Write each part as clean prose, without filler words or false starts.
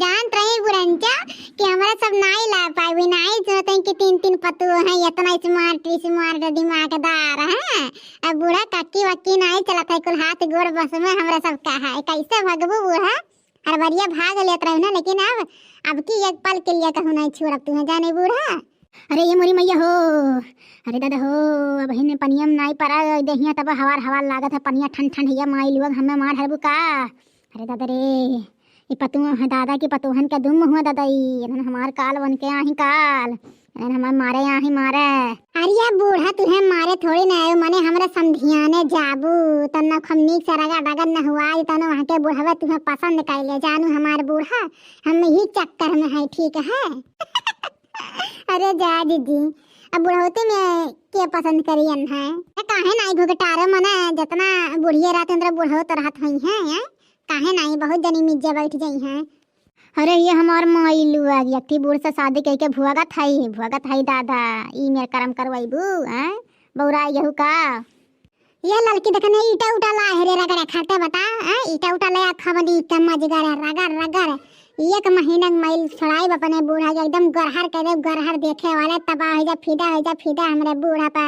जानत रही बुढ़ंचा कि हमारा सब नाई ला पाई नाई सोचते कि तीन तीन पतु हैं इतना स्मार्ट दिमागदार है। अब बूढ़ा कक्की वक्की नाई चलत है कुल हाथ गोड़ बस में हमरा सब का है कैसे भगबू बूढ़ा हर बढ़िया भाग लेत रहे ना लेकिन अब की एक पल के लिए कहूँ नहीं छोड़ तुम्हें जाने बूढ़ा। अरे ये मोरी मैया हो अरे दादा हो अब हिने पनियम नाई परा देहिया तब हवार हवार लागत है पनिया ठंड ठंड हिया माई लोग हमें मार हरबू का। अरे दादा रे ये पतुआ है दादा की पतुहन का दुम हुआ दादा हमार काल बन के आही काल हमार मारे आही मारे। अरे बूढ़ा तुहे मारे थोड़ी ना आयो मने हमरा समझियाने जाबू तना खमनी से रगा डगर न हुआ तना वहां के बूढ़ा तुम्हें पसंद कर ले जानू हमार बूढ़ा हम ही चक्कर में है ठीक है। अरे जा दीदी अब बुढ़ौती में के पसंद करियन है काहे नाई घुघटारो मने जितना बुढ़िया रात अंदर बुढ़ो तो रात हुई है काहे नहीं बहुत जनी मिर्जा बैठ गई हैं। अरे ये हमार माई लुआ यक्ति बूढ़ से शादी करके भुआगत है दादा ई मेरे कर्म करवाईबू हैं बौरा यहू का ये लड़की देखने ईटा उटा ला हेरे रगड़े खाते बता ईटा उटा ले खबड़ी मजगर रगड़ रगड़ एक महीना माइल छड़ाई अपने बूढ़ा के एकदम गरहर करे गरहर देखे वाले तबाह हो जा फिदा हमरे बूढ़ा पे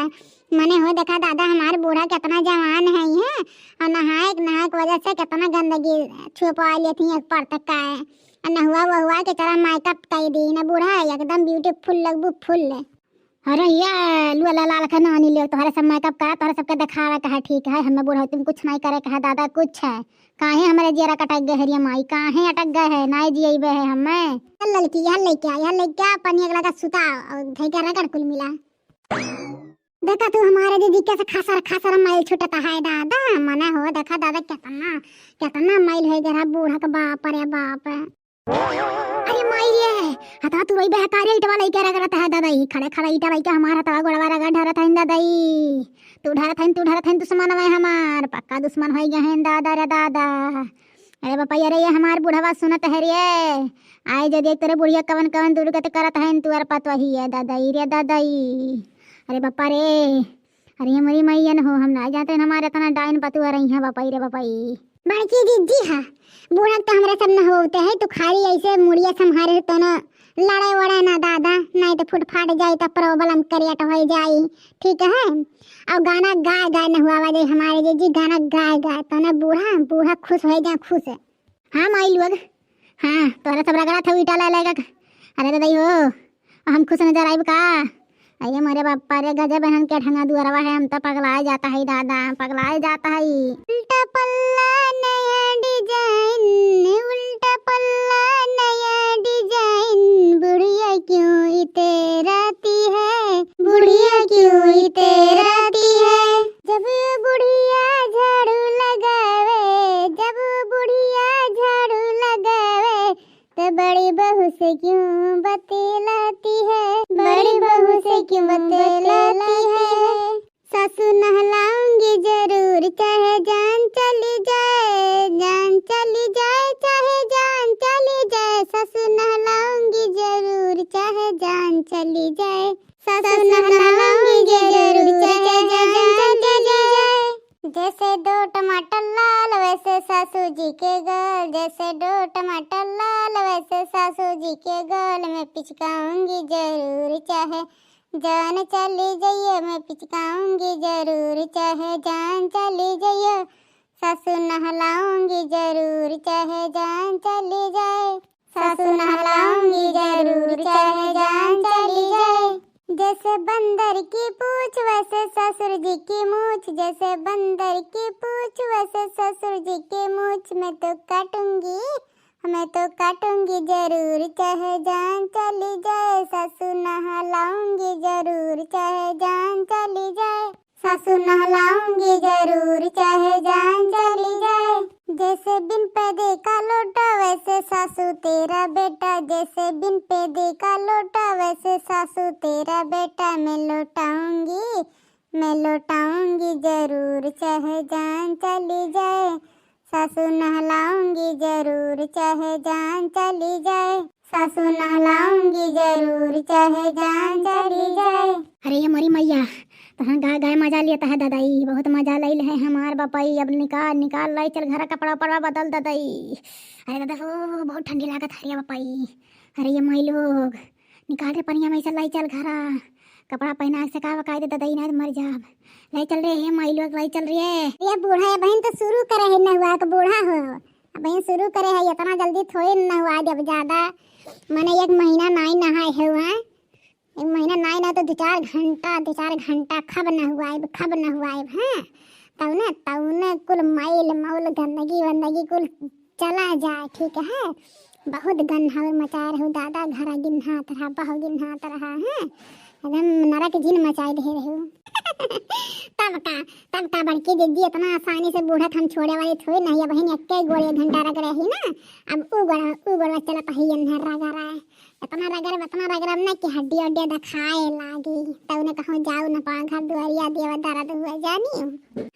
मने हो देखा दादा हमारे बूढ़ा कितना जवान है ये और नहाए की वजह से कितना गंदगी छुपा लेती है पर तक का है न हुआ के तरह मेकअप कर दी ना बूढ़ा एकदम ब्यूटीफुल लगबू फुल। अरे ये लुला लाल का नानी ले तुम्हारे सब मेकअप का तोहरे सबके दिखावा का है ठीक है हमें बूढ़ा तुम कुछ नहीं करे कहा दादा कुछ है काहे हमारे जेरा कटक गए हरिया माई काहे अटक गए है नाई जियबे है हमें लड़की यहाँ लेके पानी अगला का सुता और धैका रगड़ कुल मिला देखा तू हमारे दीदी कैसे खासा माइल छुटता है दादा मना हो देखा दादा कितना माइल है जरा बूढ़ा का बाप अरे बाप अरे माई ये हता तू वही बहकारे ईटा वाला क्या रगड़ता है दादा खड़े ईटा भाई का हमारा तवा गोड़वा रगड़ ढरत है दादा तू ढरत है दुश्मन है हमार पक्का दुश्मन हो गए हैं दादा रे दादा। अरे बापा अरे ये हमार बुढ़वा सुनत है रे आए जब देख तेरे बुढ़िया कवन दूर के करत है तू अर पत वही है दादा रे दादा अरे बापा रे अरे हमारी मैया न हो हम ना जाते हमारे तना डाइन पतुआ रही है बापा रे बापा बड़की दीदी हाँ बूढ़ा तो हमारे सब न होते है तो खाली ऐसे मुड़िया संहारे तो न लड़े वड़े ना दादा नहीं तो फुट फाट जाए तो प्रॉब्लम करियट हो जाए ठीक है और गाना गाय न हुआ वजह हमारे जी गाना गाय तो न बूढ़ा खुश हो जाए खुश हाँ माई लोग हाँ तोरा सब रगड़ा था ईटा ले लेगा अरे दादा हो हम खुश नजर आए का अरे हमारे बापा रे गजब बहन के ढंगा दुआरवा है हम तो पगलाए जाता है दादा पगलाए जाता है। उल्टा पल्ला नया डिजाइन बुढ़िया क्यों इतराती है जब बुढ़िया झाड़ू लगावे तो बड़ी बहू से क्यों बतलाती है सासू नहलाऊंगी जरूर चाहे जान चली जाए चाहे जान चली जाए सासू नहलाऊंगी जरूर चाहे जान चली जाए जैसे दो टमाटर लाल वैसे सासू जी के गाल जैसे दो टमाटर लाल वैसे सासू जी के गाल में पिचकाऊंगी जरूर चाहे जान चली जाइए मैं पिचकाऊंगी जरूर चाहे जान चली जाइए सासू नहलाऊंगी जरूर चाहे जान चली जाए सासू नहलाऊंगी जरूर चाहे जान चली जाए जैसे बंदर की पूछ वैसे ससुर जी की मूछ जैसे बंदर की पूछ वैसे ससुर जी की मूछ मैं तो काटूंगी जरूर चाहे जान चली जाए सासू नहलाऊंगी जरूर चाहे जान चली जाए सासू नहलाऊंगी जरूर चाहे जान चली जाए जैसे बिन पैदे का लोटा वैसे सासू तेरा बेटा जैसे बिन पैदे का लोटा वैसे सासू तेरा बेटा मैं लौटाऊंगी जरूर चाहे जान चली जाए सासू नहलाऊंगी जरूर चाहे जान चली जाए सासू नहलाऊंगी जरूर चाहे जान चली जाए। अरे ये हमारी मैया तहाँ गाय गाय मजा लिया है दादाई, बहुत मजा ले है हमार बापाई। अब निकाल निकाल लाई चल घर कपड़ा उपड़ा बदल दादाई। अरे दादा हो बहुत ठंडी लागत है बापाई। अरे ये माई लोग निकाल रे पनिया में से लाई चल घरा, कपड़ा पहना से का बकाय दे दादाई नहीं तो मर जाब। लाई चल रे हे माई लोग लाई चल रे। ये बूढ़ा है बहन तो शुरू करे है न हुआ के बूढ़ा हो बहन शुरू करे है, इतना जल्दी थोड़ी न हुआ जब ज्यादा मैंने 1 महीना नहीं नहाए है हुआ, 1 महीना नहीं ना तो 2-4 घंटा खब न हुआ है हाँ। तब न कुल मैल मौल गंदगी वंदगी कुल चला जाए ठीक है। बहुत गंधा मचा रहे दादा घर गिन्हा तरह बहु गिन्हा तरह है, एकदम नरक जिन मचाए दे रहे हो। तब का बड़की दीदी इतना आसानी से बूढ़ा हम छोड़े वाली थोड़ी नहीं है बहन, एक गोड़े घंटा रग रही ना। अब उ गोड़ा चला पहिए न रगड़ा इतना रगड़ अब ना कि हड्डी उड्डी दिखाए लागी। तब ने कहो जाओ न पा घर दुआरिया देवा दर्द हुआ जानी।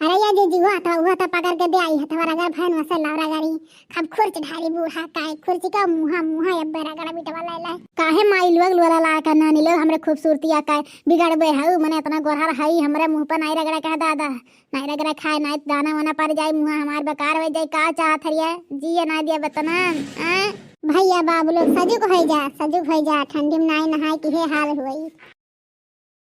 अरे ये दीदी हुआ था पकड़ के दे आई हथवा रगड़ भैन वसे लौरा गाड़ी खब खुर्च ढारी बूढ़ा काय खुर्ची का मुहा अब रगड़ा बिटवा ला काहे माई लोग लोरा ला का नानी लोग हमरे खूबसूरती काय बिगड़बे है। मने इतना गोरहर है हमरे मुंह पर नहीं रगड़ा कह दादा, नहीं रगड़ा खाए नहीं दाना वाना पड़ जाए मुंह हमार बेकार हो जाए। का चाहत हरिया जी ना दिया बतना भैया बाबू लोग सजुग हो जा ठंडी में नहीं नहाए कि हाल हुई।